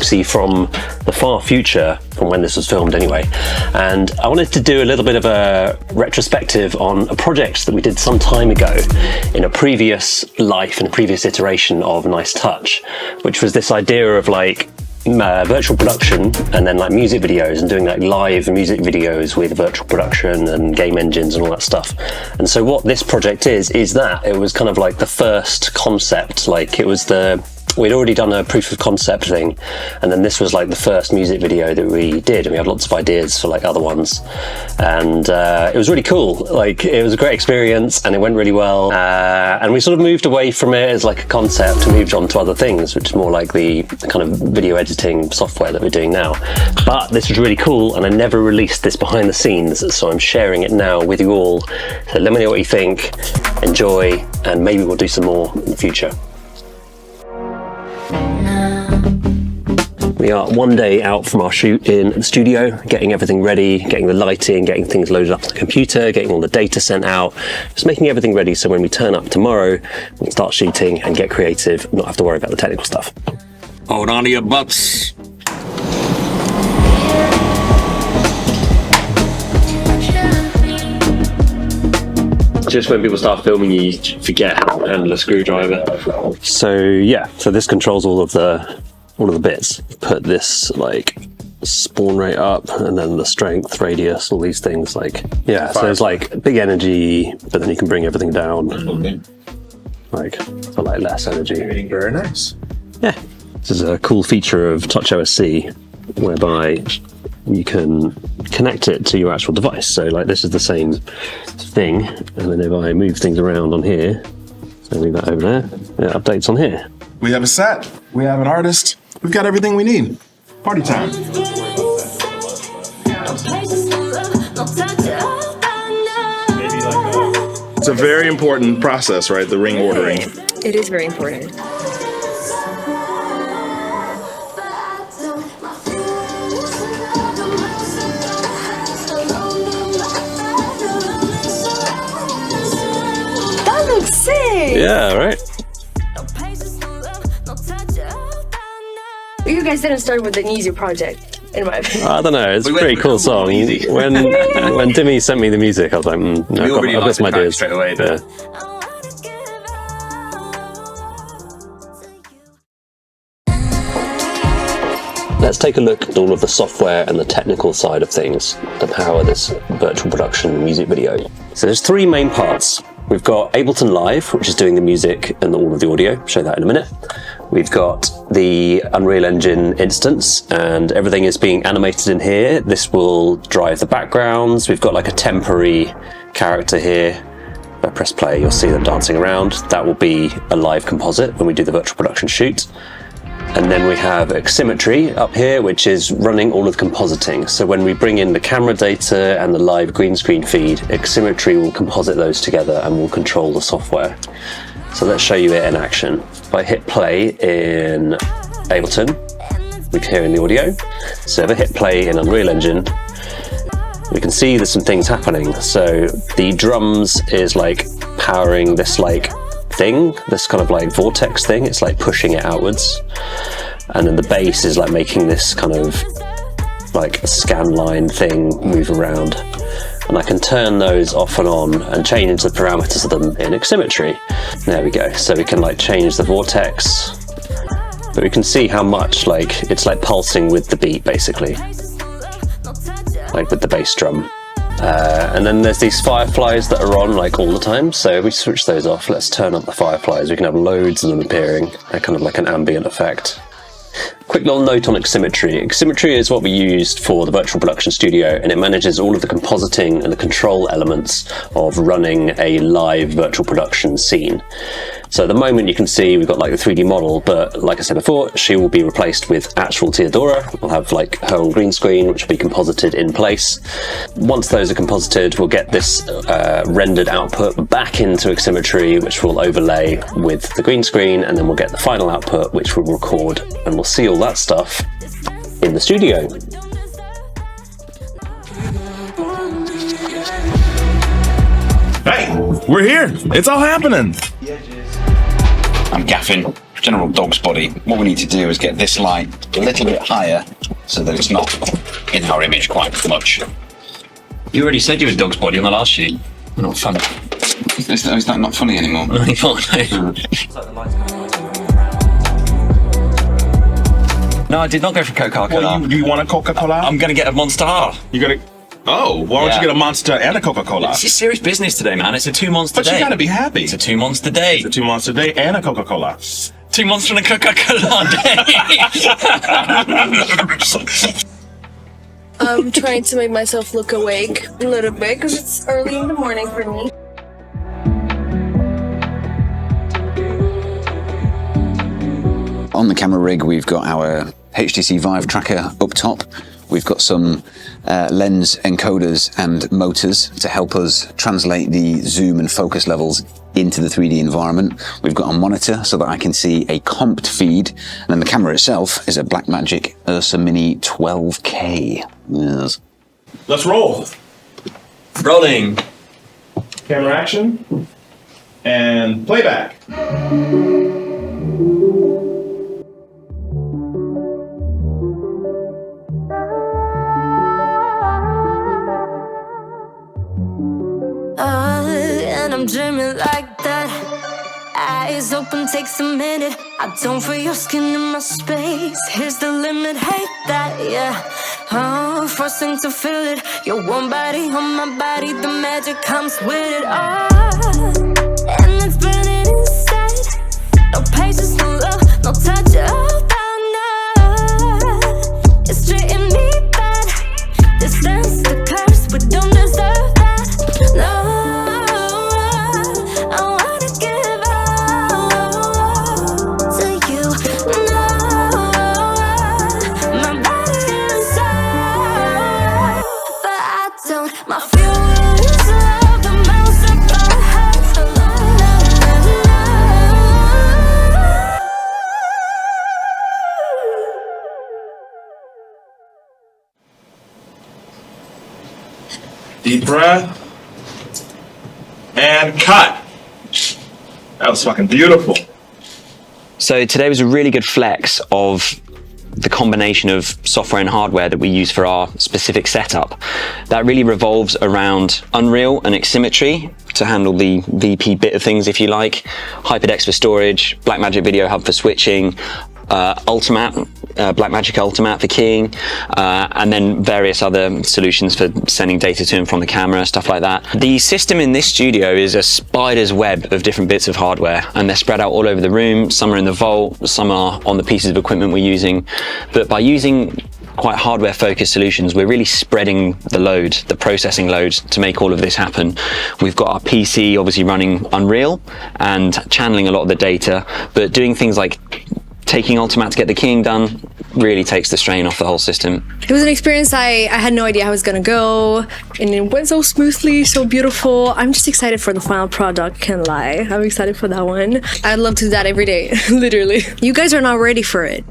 obviously from the far future, from when this was filmed anyway. And I wanted to do a little bit of a retrospective on a project that we did some time ago in a previous life, in a previous iteration of Nice Touch, which was this idea of like virtual production and then like music videos and doing like live music videos with virtual production and game engines and all that stuff. And so what this project is that it was kind of like the first concept, like it was we'd already done a proof of concept thing, and then this was like the first music video that we did, and we had lots of ideas for like other ones, and it was really cool. Like it was a great experience and it went really well, and we sort of moved away from it as like a concept and moved on to other things, which is more like the kind of video editing software that we're doing now. But this was really cool, and I never released this behind the scenes, so I'm sharing it now with you all. So let me know what you think, enjoy, and maybe we'll do some more in the future. We are one day out from our shoot in the studio, getting everything ready, getting the lighting, getting things loaded up on the computer, getting all the data sent out, just making everything ready so when we turn up tomorrow, we can start shooting and get creative, not have to worry about the technical stuff. Hold on to your butts. Just when people start filming, you forget how to handle a screwdriver. So yeah, so this controls all of the bits. Put this like spawn rate up, and then the strength, radius, all these things. Like yeah, so it's like big energy, but then you can bring everything down, like for like less energy. Very nice. Yeah, this is a cool feature of TouchOSC, whereby you can connect it to your actual device. So like this is the same thing, and then if I move things around on here, so move that over there, it updates on here. We have a set, we have an artist, we've got everything we need. Party time. It's a very important process, right? The ring ordering. It is very important. Sick. Yeah, right. You guys didn't start with an easy project, in my opinion. I don't know, it's a pretty cool song. When Dimmy sent me the music, I was like, no, I've got some ideas. Straight away, yeah. Let's take a look at all of the software and the technical side of things to power this virtual production music video. So there's three main parts. We've got Ableton Live, which is doing the music and all of the audio. I'll show that in a minute. We've got the Unreal Engine instance, and everything is being animated in here. This will drive the backgrounds. We've got like a temporary character here. If I press play, you'll see them dancing around. That will be a live composite when we do the virtual production shoot. And then we have Aximmetry up here, which is running all of the compositing. So when we bring in the camera data and the live green screen feed, Aximmetry will composite those together and will control the software. So let's show you it in action. If I hit play in Ableton, we can hear in the audio. So if I hit play in Unreal Engine, we can see there's some things happening. So the drums is like powering this like thing, this kind of like vortex thing. It's like pushing it outwards, and then the bass is like making this kind of like a scan line thing move around, and I can turn those off and on and change the parameters of them in Aximmetry. There we go. So we can like change the vortex, but we can see how much like it's like pulsing with the beat, basically, like with the bass drum. And then there's these fireflies that are on like all the time, so if we switch those off, let's turn up the fireflies, we can have loads of them appearing. They're kind of like an ambient effect. Quick little note on Aximmetry. Aximmetry is what we used for the virtual production studio, and it manages all of the compositing and the control elements of running a live virtual production scene. So at the moment you can see we've got like the 3D model, but like I said before, she will be replaced with actual TÉODORA. We'll have like her on green screen, which will be composited in place. Once those are composited, we'll get this rendered output back into Aximmetry, which will overlay with the green screen, and then we'll get the final output, which we'll record, and we'll see all that stuff in the studio. Hey, we're here. It's all happening. I'm gaffing. general dog's body. What we need to do is get this light a little bit higher so that it's not in our image quite much. You already said you were dog's body on the last sheet. Not funny. Is that not funny anymore? No, I did not go for Coca-Cola. Well, do you want a Coca-Cola? I'm going to get a Monster R. You gotta. Oh, why don't you get a Monster and a Coca-Cola? It's serious business today, man. It's a 2 monster day. But you gotta be happy. It's a 2 monster day. It's a 2 Monster day and a Coca-Cola. 2 monster and a Coca-Cola day. I'm trying to make myself look awake a little bit because it's early in the morning for me. On the camera rig, we've got our HTC Vive tracker up top. We've got some lens encoders and motors to help us translate the zoom and focus levels into the 3D environment. We've got a monitor so that I can see a comped feed, and then the camera itself is a Blackmagic Ursa Mini 12K. Yes. Let's roll. Rolling. Camera action. And playback. And I'm dreaming like that. Eyes open, takes a minute. I don't feel your skin in my space. Here's the limit, hate that, yeah. Oh, forcing to feel it. Your warm body on my body, the magic comes with it. Oh, and it's burning inside. No patience, no love, no touch, oh, no. It's treating me bad. Distance, the curse, we don't deserve that. No. Deep breath. And cut. That was fucking beautiful. So today was a really good flex of the combination of software and hardware that we use for our specific setup. That really revolves around Unreal and Aximmetry to handle the VP bit of things, if you like, Hyperdecks for storage, Blackmagic Video Hub for switching, Ultimat, Blackmagic Ultimat for keying, and then various other solutions for sending data to and from the camera, stuff like that. The system in this studio is a spider's web of different bits of hardware, and they're spread out all over the room. Some are in the vault, some are on the pieces of equipment we're using. But by using quite hardware focused solutions, we're really spreading the load, the processing load, to make all of this happen. We've got our PC obviously running Unreal and channeling a lot of the data, but doing things like taking Ultimat to get the keying done really takes the strain off the whole system. It was an experience I had no idea how it was gonna go, and it went so smoothly, so beautiful. I'm just excited for the final product, can't lie. I'm excited for that one. I'd love to do that every day, literally. You guys are not ready for it.